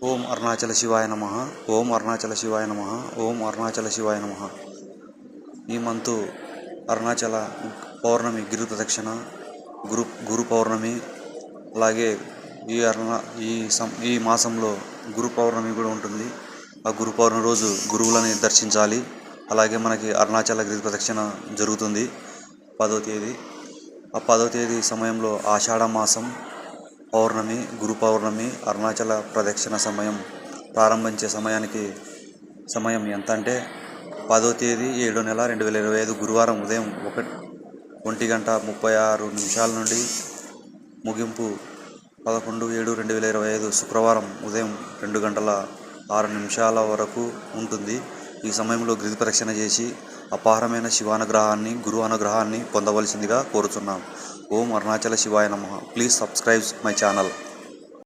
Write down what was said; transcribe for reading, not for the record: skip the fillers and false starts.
ఓం అరుణాచల శివాయ నమః. ఓం అరుణాచల శివాయ నమః. ఓం అరుణాచల శివాయ నమః. ఈ మంతు అరుణాచల పౌర్ణమి గిరి ప్రదక్షిణ, గురు పౌర్ణమి. అలాగే ఈ మాసంలో గురు పౌర్ణమి కూడా ఉంటుంది. ఆ గురు పౌర్ణమి రోజు గురువులని దర్శించాలి. అలాగే మనకి అరుణాచల గిరి ప్రదక్షిణ జరుగుతుంది 10వ తేదీ. ఆ 10వ తేదీ సమయంలో ఆషాఢ మాసం పౌర్ణమి, గురు పౌర్ణమి, అరుణాచల ప్రదక్షిణ సమయం ప్రారంభించే సమయం ఎంత అంటే 10వ తేదీ 7వ నెల 2025 గురువారం ఉదయం 1:36 నుండి ముగింపు 11/7/2025 శుక్రవారం ఉదయం 2:06 వరకు ఉంటుంది. ఈ సమయంలో గిరి ప్రదక్షిణ చేసి అపారమైన శివానుగ్రహాన్ని, గురు అనుగ్రహాన్ని పొందవలసిందిగా కోరుతున్నాం. ఓం అరుణాచల శివాయ నమః. Please subscribe my channel.